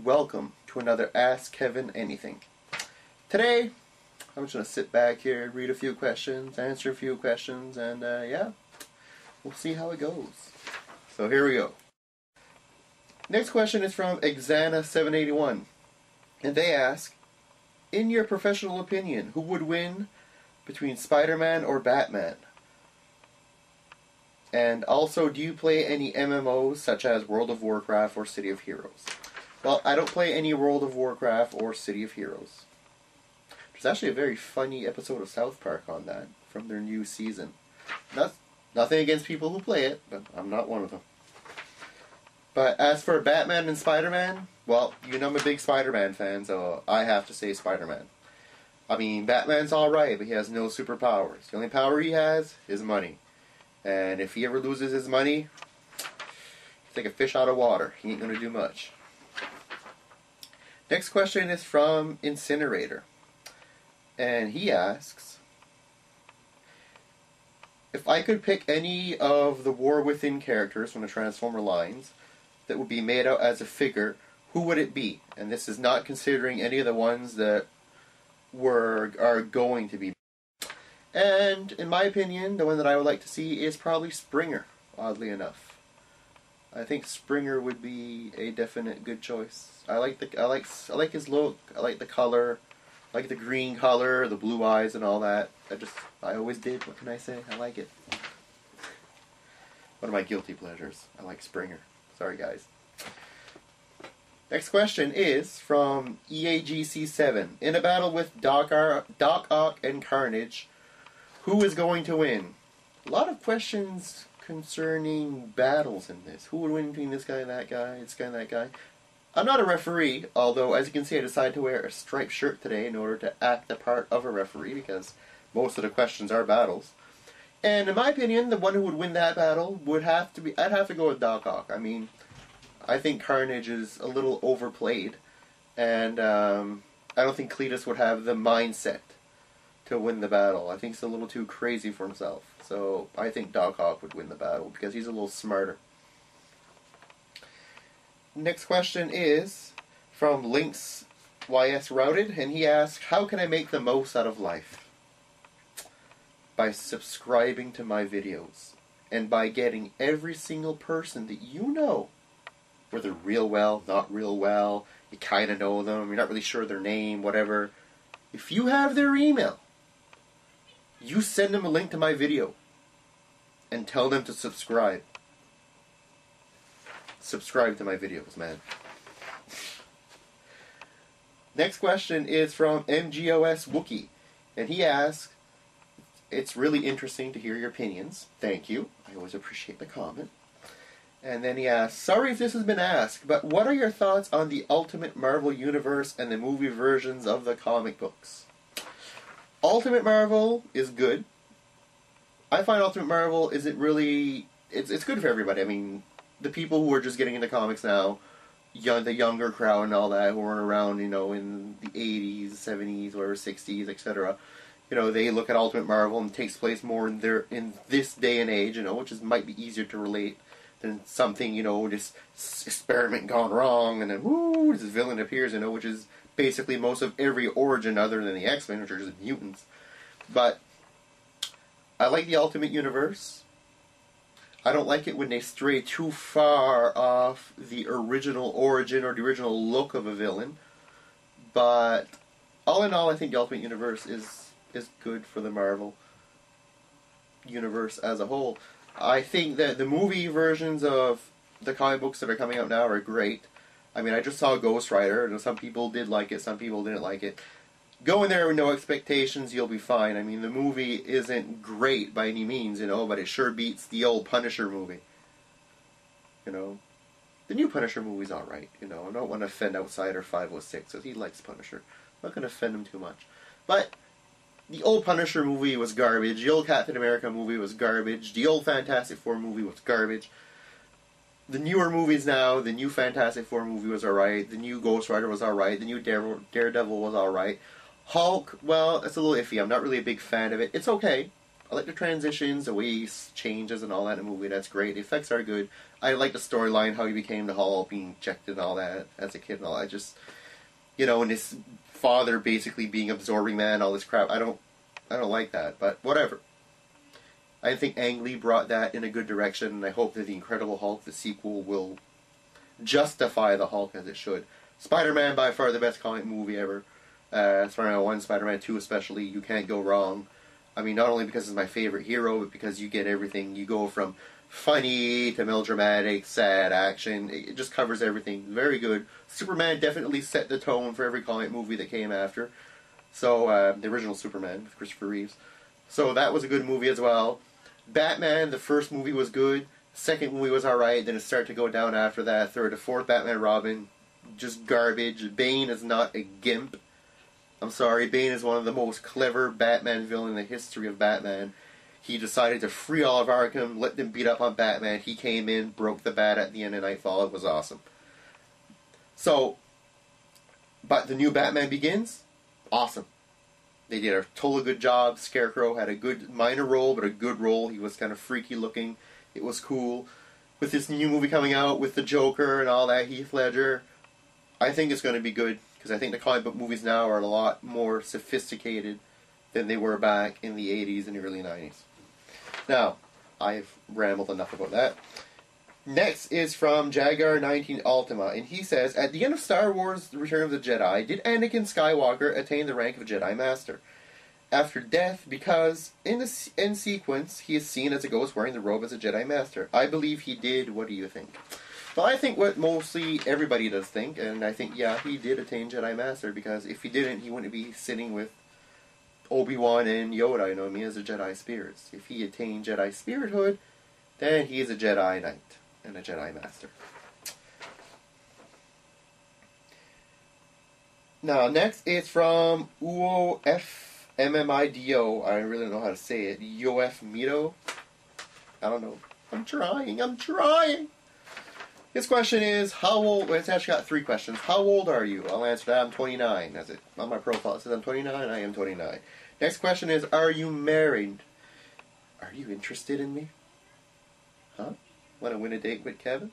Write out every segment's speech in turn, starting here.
welcome to another Ask Kevin Anything. Today, I'm just going to sit back here, read a few questions, answer a few questions, and yeah, we'll see how it goes. So here we go. Next question is from Exana781, and they ask, in your professional opinion, who would win between Spider-Man or Batman? And also, do you play any MMOs such as World of Warcraft or City of Heroes? Well, I don't play any World of Warcraft or City of Heroes. There's actually a very funny episode of South Park on that from their new season. Nothing against people who play it, but I'm not one of them. But as for Batman and Spider-Man, well, you know I'm a big Spider-Man fan, so I have to say Spider-Man. I mean, Batman's alright, but he has no superpowers. The only power he has is money. And if he ever loses his money, he's like a fish out of water. He ain't going to do much. Next question is from Incinerator. And he asks, if I could pick any of the War Within characters from the Transformer lines that would be made out as a figure, who would it be? And this is not considering any of the ones that are going to be. And in my opinion, the one that I would like to see is probably Springer, oddly enough. I think Springer would be a definite good choice. I like his look, I like the color, I like the green color, the blue eyes and all that. I always did, what can I say? I like it. One of my guilty pleasures. I like Springer. Sorry guys. Next question is from EAGC7. In a battle with Doc Ock and Carnage, who is going to win? A lot of questions concerning battles in this. Who would win between this guy and that guy, this guy and that guy? I'm not a referee, although as you can see I decided to wear a striped shirt today in order to act the part of a referee because most of the questions are battles. And in my opinion, the one who would win that battle would have to be, I'd have to go with Doc Ock. I mean, I think Carnage is a little overplayed, and I don't think Cletus would have the mindset to win the battle. I think he's a little too crazy for himself. So I think Doc Ock would win the battle because he's a little smarter. Next question is from Lynx YS Routed, and he asks, how can I make the most out of life? By subscribing to my videos and by getting every single person that you know, whether real well, not real well, you kind of know them, you're not really sure their name, whatever. If you have their email, you send them a link to my video and tell them to subscribe. Subscribe to my videos, man. Next question is from MGOS Wookie, and he asks, it's really interesting to hear your opinions. Thank you. I always appreciate the comment. And then he asks, sorry if this has been asked, but what are your thoughts on the Ultimate Marvel Universe and the movie versions of the comic books? Ultimate Marvel is good. I find Ultimate Marvel isn't really... It's good for everybody. I mean, the people who are just getting into comics now, the younger crowd and all that, who weren't around, you know, in the 80s, 70s, whatever, 60s, etc., you know, they look at Ultimate Marvel and it takes place more in this day and age, you know, which might be easier to relate than something, you know, this experiment gone wrong, and then, woo, this villain appears, you know, which is basically most of every origin other than the X-Men, which are just mutants. But I like the Ultimate Universe. I don't like it when they stray too far off the original origin or the original look of a villain. But all in all, I think the Ultimate Universe is good for the Marvel universe as a whole. I think that the movie versions of the comic books that are coming out now are great. I mean, I just saw Ghost Rider, and some people did like it, some people didn't like it. Go in there with no expectations, you'll be fine. I mean, the movie isn't great by any means, you know, but it sure beats the old Punisher movie. You know, the new Punisher movie's alright, you know. I don't want to offend Outsider 506, because he likes Punisher. I'm not going to offend him too much. But the old Punisher movie was garbage. The old Captain America movie was garbage. The old Fantastic Four movie was garbage. The newer movies now, the new Fantastic Four movie was alright. The new Ghost Rider was alright. The new Daredevil was alright. Hulk, well, it's a little iffy. I'm not really a big fan of it. It's okay. I like the transitions, the way he changes and all that in the movie. That's great. The effects are good. I like the storyline, how he became the Hulk, being injected and all that as a kid and all that. Just, you know, and his father basically being absorbing man, all this crap. I don't like that, but whatever. I think Ang Lee brought that in a good direction, and I hope that the Incredible Hulk, the sequel, will justify the Hulk as it should. Spider-Man, by far the best comic movie ever. Spider-Man 1, Spider-Man 2 especially, you can't go wrong. I mean, not only because it's my favorite hero, but because you get everything. You go from funny to melodramatic, sad, action. It just covers everything. Very good. Superman definitely set the tone for every comic movie that came after. So, the original Superman with Christopher Reeves. So that was a good movie as well. Batman, the first movie was good. Second movie was alright. Then it started to go down after that. Third to fourth, Batman Robin, just garbage. Bane is not a gimp. I'm sorry, Bane is one of the most clever Batman villains in the history of Batman. He decided to free all of Arkham, let them beat up on Batman. He came in, broke the bat at the end of Nightfall. It was awesome. So, but the new Batman Begins, awesome. They did a totally good job. Scarecrow had a good minor role, but a good role. He was kind of freaky looking. It was cool. With this new movie coming out, with the Joker and all that, Heath Ledger, I think it's going to be good. Because I think the comic book movies now are a lot more sophisticated than they were back in the 80s and early 90s. Now, I've rambled enough about that. Next is from Jaguar19 Ultima, and he says, at the end of Star Wars The Return of the Jedi, did Anakin Skywalker attain the rank of Jedi Master after death because in the end sequence he is seen as a ghost wearing the robe as a Jedi Master? I believe he did. What do you think? Well, I think what mostly everybody does think, and I think, yeah, he did attain Jedi Master, because if he didn't, he wouldn't be sitting with Obi-Wan and Yoda, you know what I mean, as a Jedi Spirits. If he attained Jedi Spirithood, then he is a Jedi Knight and a Jedi Master. Now, next is from UOFMMIDO. I really don't know how to say it. UOF Mito? I don't know. I'm trying. His question is, how old... Well, it's actually got 3 questions. How old are you? I'll answer that. I'm 29. As it on my profile it says I'm 29. I am 29. Next question is, are you married? Are you interested in me? Huh? Want to win a date with Kevin?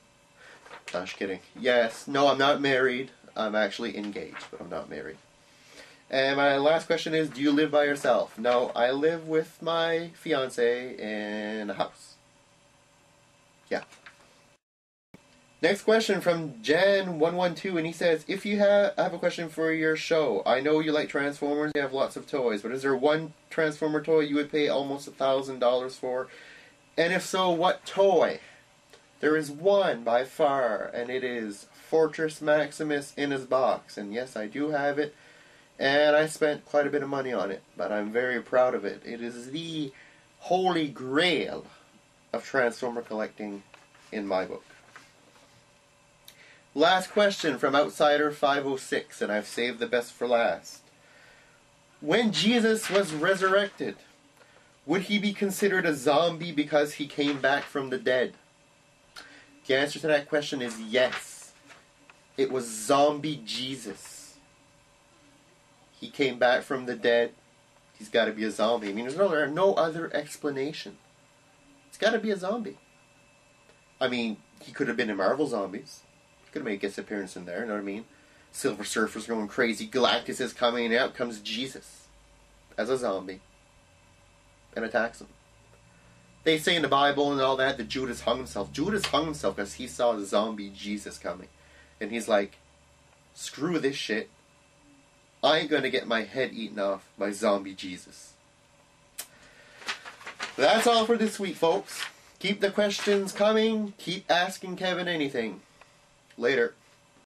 No, just kidding. Yes. No, I'm not married. I'm actually engaged, but I'm not married. And my last question is, do you live by yourself? No, I live with my fiance in a house. Yeah. Next question from Jan112, and he says, if you I have a question for your show. I know you like Transformers, you have lots of toys, but is there one Transformer toy you would pay almost $1,000 for? And if so, what toy? There is one by far, and it is Fortress Maximus in his box. And yes, I do have it, and I spent quite a bit of money on it, but I'm very proud of it. It is the holy grail of Transformer collecting in my book. Last question from Outsider506, and I've saved the best for last. When Jesus was resurrected, would he be considered a zombie because he came back from the dead? The answer to that question is yes. It was zombie Jesus. He came back from the dead. He's got to be a zombie. I mean, there's no other explanation. It's got to be a zombie. I mean, he could have been in Marvel Zombies. Could make a guest appearance in there, you know what I mean? Silver Surfer's going crazy, Galactus is coming, and out comes Jesus as a zombie and attacks him. They say in the Bible and all that Judas hung himself. Judas hung himself because he saw the zombie Jesus coming. And he's like, screw this shit. I ain't gonna get my head eaten off by zombie Jesus. That's all for this week, folks. Keep the questions coming. Keep asking Kevin anything. Later.